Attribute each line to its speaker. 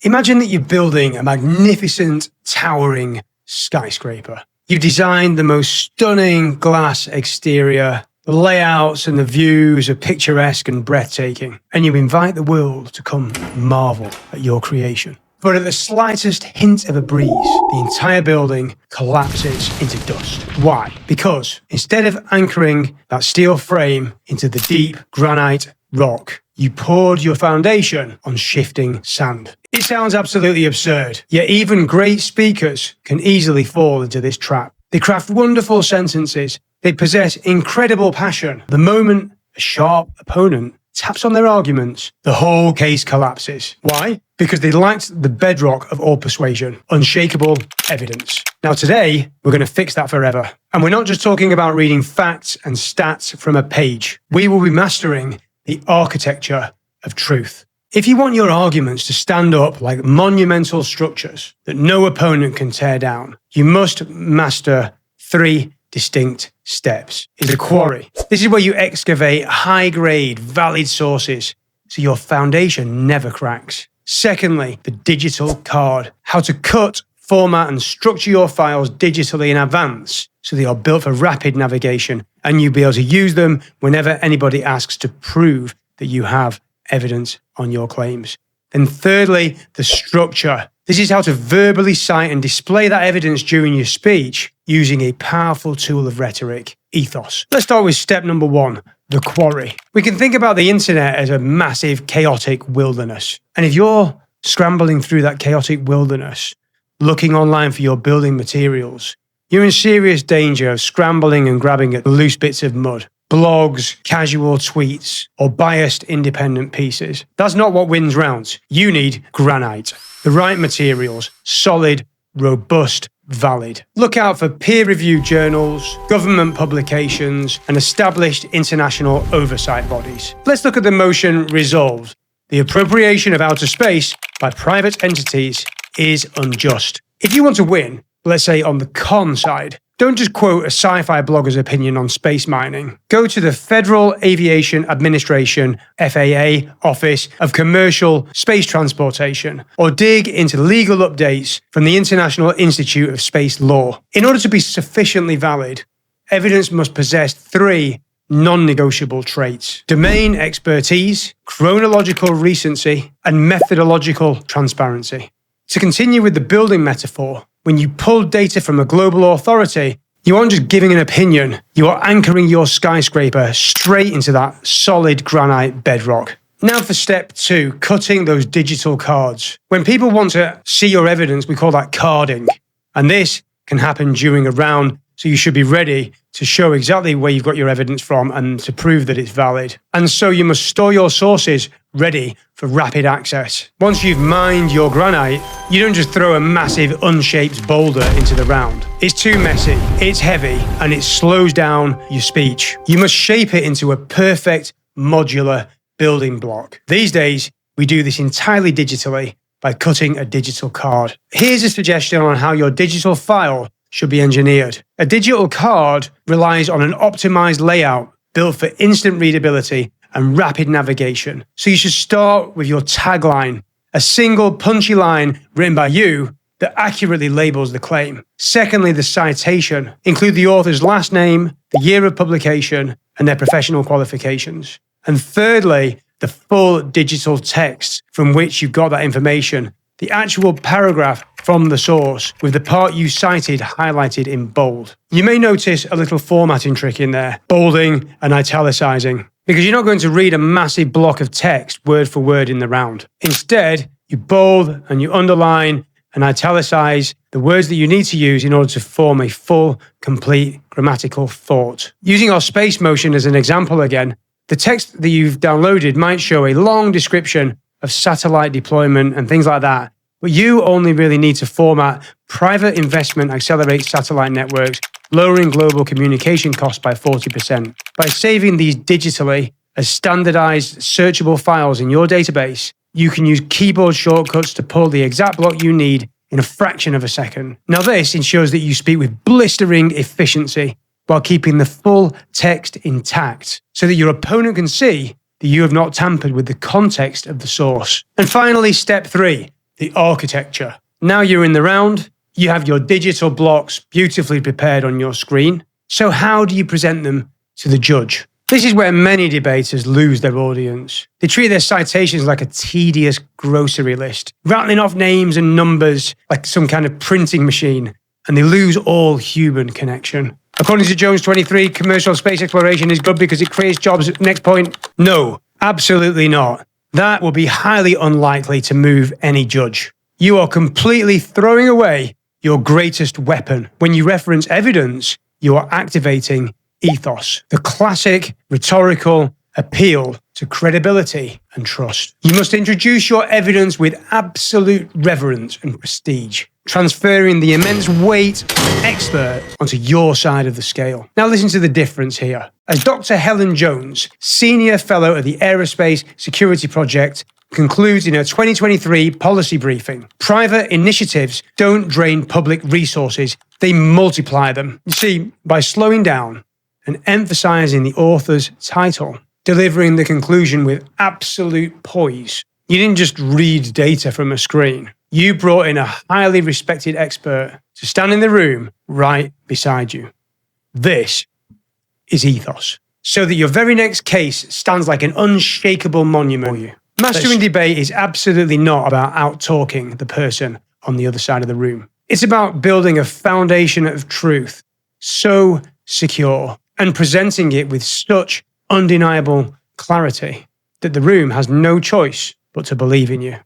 Speaker 1: Imagine that you're building a magnificent, towering skyscraper. You've designed the most stunning glass exterior. The layouts and the views are picturesque and breathtaking, and you invite the world to come marvel at your creation. But at the slightest hint of a breeze, the entire building collapses into dust. Why? Because instead of anchoring that steel frame into the deep granite rock, you poured your foundation on shifting sand. It sounds absolutely absurd, yet even great speakers can easily fall into this trap. They craft wonderful sentences. They possess incredible passion. The moment a sharp opponent taps on their arguments, the whole case collapses. Why? Because they lacked the bedrock of all persuasion, unshakable evidence. Now today, we're going to fix that forever. And we're not just talking about reading facts and stats from a page. We will be mastering the architecture of truth. If you want your arguments to stand up like monumental structures that no opponent can tear down, you must master 3 distinct steps. Is the quarry. This is where you excavate high-grade, valid sources so your foundation never cracks. Secondly, the digital card. How to cut, format, and structure your files digitally in advance so they are built for rapid navigation and you'll be able to use them whenever anybody asks to prove that you have evidence on your claims. And thirdly, the structure. This is how to verbally cite and display that evidence during your speech using a powerful tool of rhetoric, Ethos. Let's start with step number 1, the quarry. We can think about the internet as a massive, chaotic wilderness. And if you're scrambling through that chaotic wilderness, looking online for your building materials, you're in serious danger of scrambling and grabbing at loose bits of mud. Blogs, casual tweets, or biased independent pieces. That's not what wins rounds. You need granite. The right materials, solid, robust, valid. Look out for peer-reviewed journals, government publications, and established international oversight bodies. Let's look at the motion resolved. The appropriation of outer space by private entities is unjust. If you want to win, let's say on the con side, don't just quote a sci-fi blogger's opinion on space mining. Go to the Federal Aviation Administration, FAA, Office of Commercial Space Transportation, or dig into legal updates from the International Institute of Space Law. In order to be sufficiently valid, evidence must possess 3 non-negotiable traits: domain expertise, chronological recency, and methodological transparency. To continue with the building metaphor, when you pull data from a global authority, you aren't just giving an opinion, you are anchoring your skyscraper straight into that solid granite bedrock. Now for step 2, cutting those digital cards. When people want to see your evidence, we call that carding. And this can happen during a round, so you should be ready to show exactly where you've got your evidence from and to prove that it's valid. And so you must store your sources ready for rapid access. Once you've mined your granite, you don't just throw a massive unshaped boulder into the round. It's too messy, it's heavy, and it slows down your speech. You must shape it into a perfect modular building block. These days, we do this entirely digitally by cutting a digital card. Here's a suggestion on how your digital file should be engineered. A digital card relies on an optimized layout built for instant readability and rapid navigation. So you should start with your tagline, a single punchy line written by you that accurately labels the claim. Secondly, the citation. Include the author's last name, the year of publication, and their professional qualifications. And thirdly, the full digital text from which you got that information, the actual paragraph from the source with the part you cited highlighted in bold. You may notice a little formatting trick in there, bolding and italicizing, because you're not going to read a massive block of text word for word in the round. Instead, you bold and you underline and italicize the words that you need to use in order to form a full, complete grammatical thought. Using our space motion as an example again, the text that you've downloaded might show a long description of satellite deployment and things like that, but you only really need to format private investment accelerates satellite networks, lowering global communication costs by 40%. By saving these digitally as standardized searchable files in your database, you can use keyboard shortcuts to pull the exact block you need in a fraction of a second. Now this ensures that you speak with blistering efficiency while keeping the full text intact so that your opponent can see that you have not tampered with the context of the source. And finally, step 3, the architecture. Now you're in the round, you have your digital blocks beautifully prepared on your screen. So how do you present them to the judge? This is where many debaters lose their audience. They treat their citations like a tedious grocery list, rattling off names and numbers like some kind of printing machine, and they lose all human connection. According to Jones 23, commercial space exploration is good because it creates jobs. Next point, no, absolutely not. That will be highly unlikely to move any judge. You are completely throwing away your greatest weapon. When you reference evidence, you are activating ethos, the classic rhetorical appeal to credibility and trust. You must introduce your evidence with absolute reverence and prestige, transferring the immense weight of an expert onto your side of the scale. Now listen to the difference here. As Dr. Helen Jones, Senior Fellow at the Aerospace Security Project, concludes in her 2023 policy briefing, private initiatives don't drain public resources, they multiply them. You see, by slowing down and emphasizing the author's title, delivering the conclusion with absolute poise, you didn't just read data from a screen. You brought in a highly respected expert to stand in the room right beside you. This is ethos, so that your very next case stands like an unshakable monument for you. Mastering debate is absolutely not about out-talking the person on the other side of the room. It's about building a foundation of truth so secure and presenting it with such undeniable clarity that the room has no choice but to believe in you.